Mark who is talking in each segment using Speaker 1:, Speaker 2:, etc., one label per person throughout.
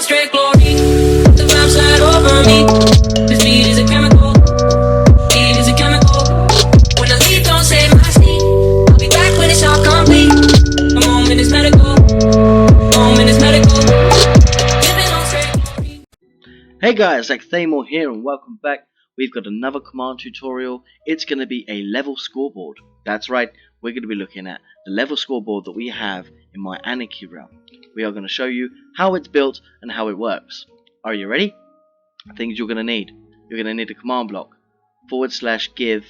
Speaker 1: straight glory. The vibe slide over me. This beat is a chemical. Beat is a chemical. When I leave, don't save my seat. I'll be back when it's all complete. A moment is medical. Moment is medical. Living on straight glory.
Speaker 2: Hey guys, Zach Thamor here and welcome back. We've got another command tutorial. It's going to be a level scoreboard. That's right, we're going to be looking at the level scoreboard that we have in my Anarchy realm. We are going to show you how it's built and how it works. Are you ready? Things you're going to need. You're going to need a command block. /give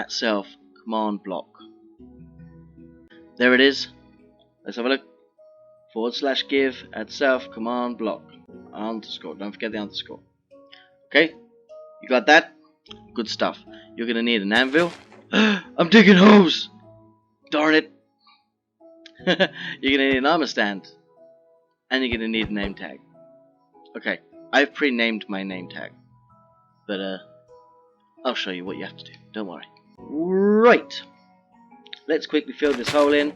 Speaker 2: @self command block. There it is. Let's have a look. /give @self command block. Underscore. Don't forget the underscore. Okay? You got that? Good stuff. You're going to need an anvil. I'm digging holes! Darn it! You're going to need an armor stand. And you're going to need a name tag. Okay, I've pre-named my name tag. But I'll show you what you have to do. Don't worry. Right. Let's quickly fill this hole in.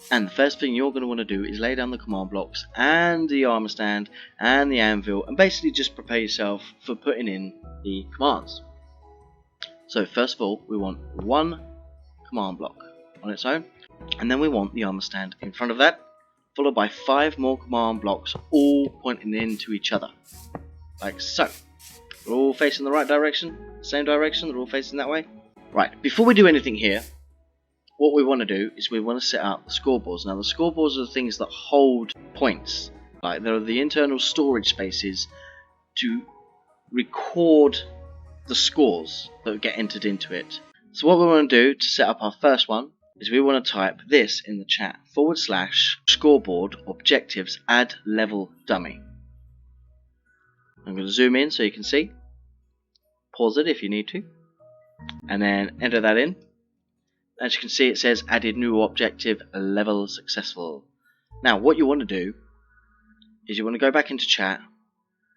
Speaker 2: And the first thing you're going to want to do is lay down the command blocks and the armor stand and the anvil and basically just prepare yourself for putting in the commands. So first of all, we want one command block on its own, and then we want the armor stand in front of that, followed by 5 more command blocks all pointing into each other, like so. They're all facing the right direction, same direction, they're all facing that way. Right, before we do anything here, what we want to do is we want to set up the scoreboards. Now the scoreboards are the things that hold points. Like they're the internal storage spaces to record the scores that get entered into it. So what we want to do to set up our first one is we want to type this in the chat. /scoreboard objectives add level dummy. I'm going to zoom in so you can see. Pause it if you need to. And then enter that in. As you can see, it says added new objective level successful. Now what you want to do is you want to go back into chat,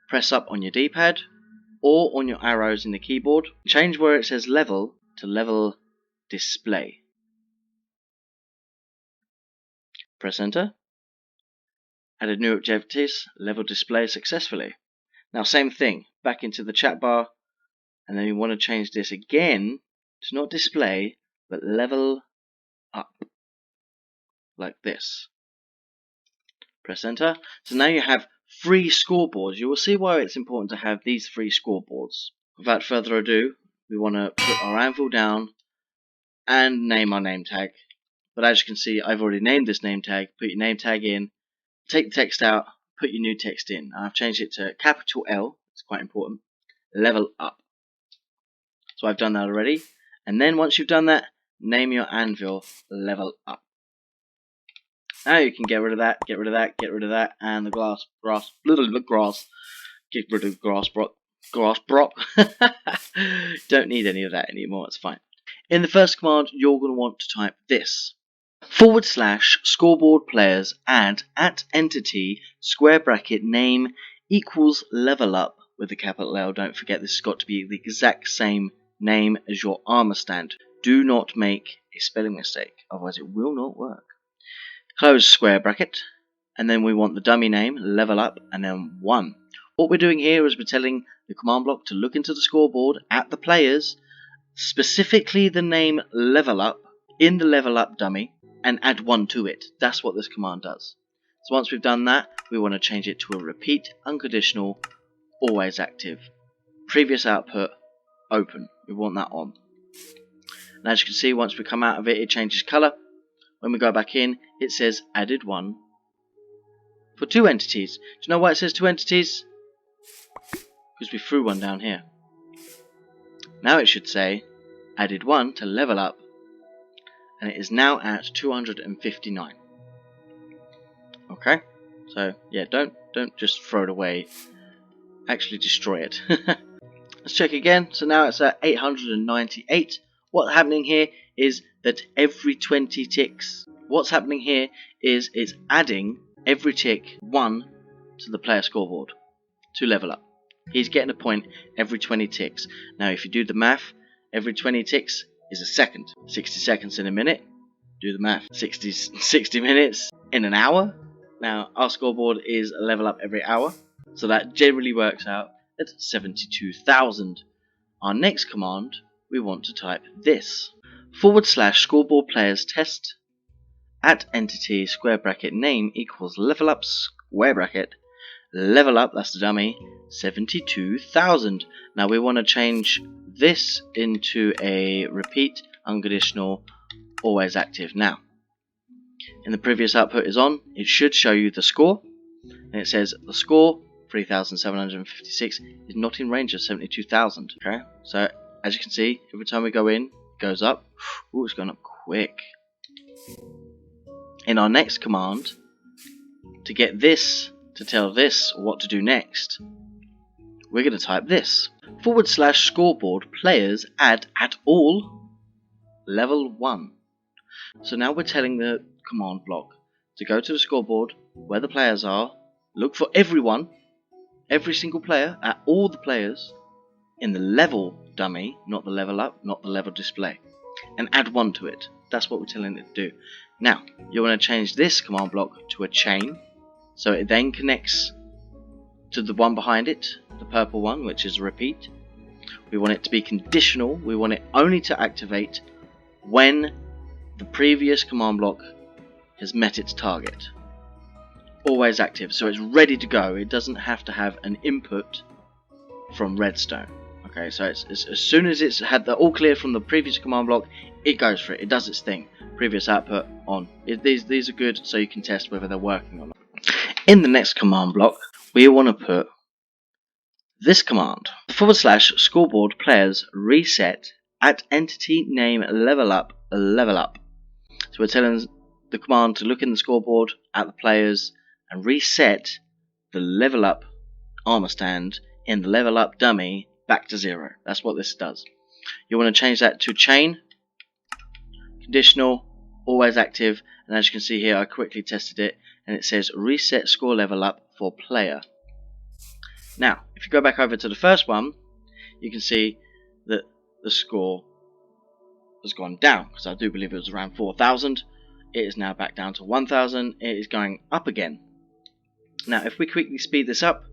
Speaker 2: press up on your D-pad or on your arrows in the keyboard, change where it says level to level display. Press enter. Added new objectives level display successfully. Now same thing, back into the chat bar, and then you want to change this again to not display but level up, like this. Press enter. So now you have 3 scoreboards. You will see why it's important to have these 3 scoreboards. Without further ado, we want to put our anvil down and name our name tag. But as you can see, I've already named this name tag. Put your name tag in, take the text out, put your new text in. I've changed it to capital L, it's quite important, level up. So I've done that already. And then once you've done that, name your anvil level up. Now you can get rid of that, get rid of that, get rid of that, and the grass, get rid of grass brock. Don't need any of that anymore, it's fine. In the first command, you're going to want to type this. /scoreboard players add @entity square bracket name equals level up with a capital L. Don't forget this has got to be the exact same name as your armor stand. Do not make a spelling mistake, otherwise it will not work. Close square bracket, and then we want the dummy name, level up, and then 1. What we're doing here is we're telling the command block to look into the scoreboard at the players, specifically the name level up in the level up dummy, and add 1 to it. That's what this command does. So once we've done that, we want to change it to a repeat, unconditional, always active. Previous output, open. We want that on. And as you can see, once we come out of it, it changes colour. When we go back in, it says added 1 for 2 entities. Do you know why it says 2 entities? Because we threw one down here. Now it should say added 1 to level up, and it is now at 259. Okay, so yeah, don't just throw it away. Actually destroy it. Let's check again. So now it's at 898. What's happening here is that every 20 ticks, what's happening here is it's adding every tick 1 to the player scoreboard to level up. He's getting a point every 20 ticks. Now if you do the math, every 20 ticks is a second. 60 seconds in a minute. Do the math. 60 minutes in an hour. Now our scoreboard is a level up every hour, so that generally works out at 72,000. Our next command, we want to type this: / scoreboard players test at entity square bracket name equals level up square bracket level up, that's the dummy, 72,000. Now we want to change this into a repeat unconditional always active. Now in the previous output is on, it should show you the score, and it says the score 3,756 is not in range of 72,000. Okay, so as you can see, every time we go in, it goes up. Ooh, it's going up quick. In our next command, to get this to tell this what to do next, we're going to type this: / scoreboard players add at all level 1. So now we're telling the command block to go to the scoreboard where the players are, look for everyone, every single player, at all the players in the level dummy, not the level up, not the level display, and add 1 to it. That's what we're telling it to do. Now you want to change this command block to a chain, so it then connects to the one behind it, the purple one, which is a repeat. We want it to be conditional. We want it only to activate when the previous command block has met its target. Always active, so it's ready to go. It doesn't have to have an input from redstone. Okay, so it's as soon as it's had the all clear from the previous command block, it goes for it. It does its thing. Previous output on. These are good, so you can test whether they're working or not. In the next command block, we want to put this command: / scoreboard players reset at entity name level up level up. So we're telling the command to look in the scoreboard at the players and reset the level up armor stand in the level up dummy back to 0. That's what this does. You want to change that to chain, conditional, always active, and as you can see here, I quickly tested it and it says reset score level up for player. Now if you go back over to the first one, you can see that the score has gone down, because I do believe it was around 4,000. It is now back down to 1,000. It is going up again. Now if we quickly speed this up,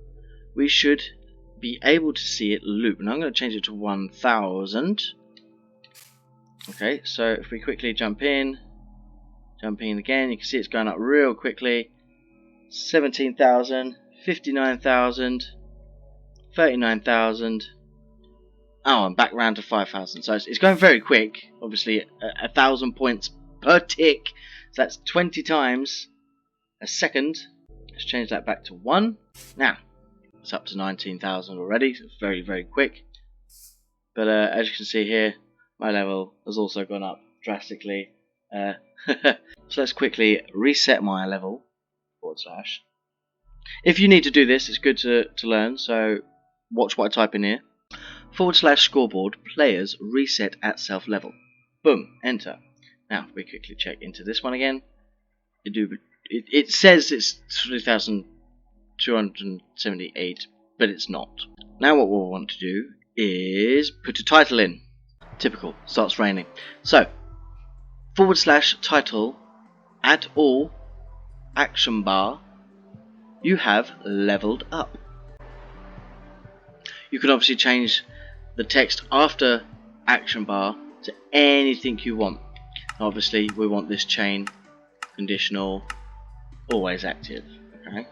Speaker 2: we should be able to see it loop, and I'm going to change it to 1,000. Okay, so if we quickly jump in again, you can see it's going up real quickly. 17,000, 59,000, 39,000. Oh, I'm back round to 5,000. So it's going very quick. Obviously, 1,000 points per tick. So that's 20 times a second. Let's change that back to 1. Now, it's up to 19,000 already. So it's very, very quick. But as you can see here, my level has also gone up drastically. So let's quickly reset my level. / If you need to do this, it's good to learn. So watch what I type in here. / scoreboard players reset at self level. Boom, enter. Now we quickly check into this one again. It says it's 3,278, but it's not. Now what we'll want to do is put a title in. Typical, starts raining. So / title at all action bar, you have leveled up. You can obviously change the text after action bar to anything you want. Obviously we want this chain, conditional, always active. Okay,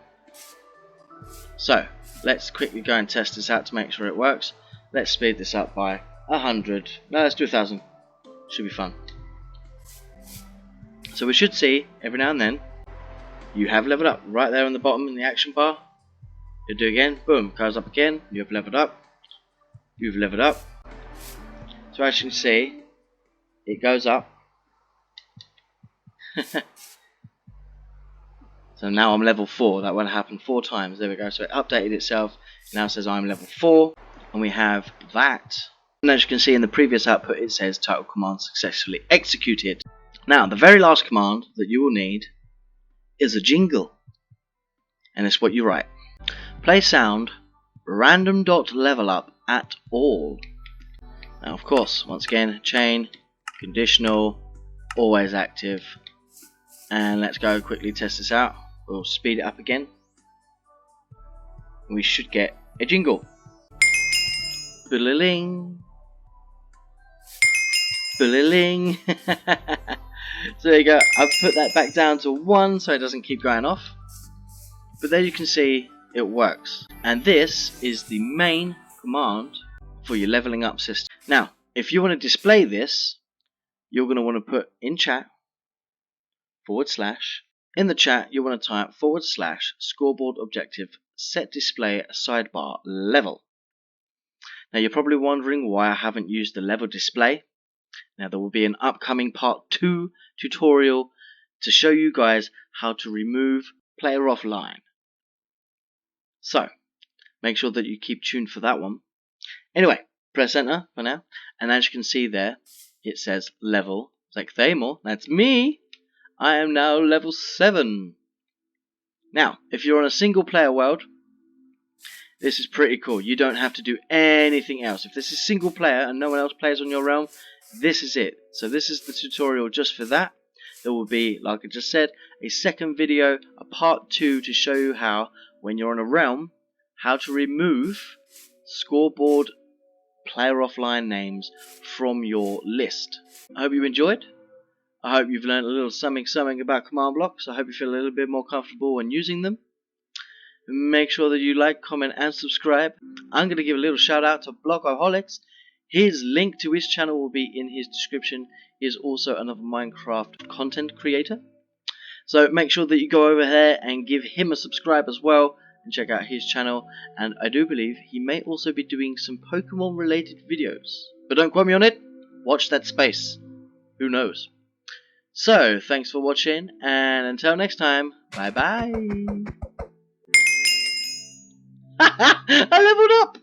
Speaker 2: so let's quickly go and test this out to make sure it works. Let's speed this up by 100. No, let's do 1,000. Should be fun. So we should see every now and then you have leveled up right there on the bottom in the action bar. You do again, boom, goes up again. You have leveled up. You've leveled up. So as you can see, it goes up. So now I'm level 4. That would happen 4 times. There we go. So it updated itself. It now says I'm level 4, and we have that. And as you can see in the previous output, it says title command successfully executed. Now the very last command that you will need is a jingle, and it's what you write: play sound random.levelup at all. Now of course, once again, chain, conditional, always active, and let's go quickly test this out. we'll speed it up again. And we should get a jingle. Bulliling. Bulliling. So there you go. I've put that back down to 1 so it doesn't keep going off. But there you can see it works. And this is the main command for your leveling up system. Now, if you want to display this, you're going to want to put in chat / in the chat you want to type / scoreboard objective set display sidebar level. Now you're probably wondering why I haven't used the level display. Now there will be an upcoming part 2 tutorial to show you guys how to remove player offline. So make sure that you keep tuned for that one. Anyway, press enter for now, and as you can see there, it says level. It's like Thamor, that's me. I am now level 7. Now, if you're on a single player world, this is pretty cool. You don't have to do anything else. If this is single player and no one else plays on your realm, this is it. So this is the tutorial just for that. There will be, like I just said, a second video, a part 2 to show you how, when you're on a realm, how to remove scoreboard player offline names from your list. I hope you enjoyed. I hope you've learned a little something about command blocks. I hope you feel a little bit more comfortable when using them. Make sure that you like, comment and subscribe. I'm going to give a little shout out to Blockaholics. His link to his channel will be in his description. He is also another Minecraft content creator. So make sure that you go over there and give him a subscribe as well and check out his channel. And I do believe he may also be doing some Pokemon related videos. But don't quote me on it. Watch that space. Who knows? So thanks for watching, and until next time, bye bye. I leveled up!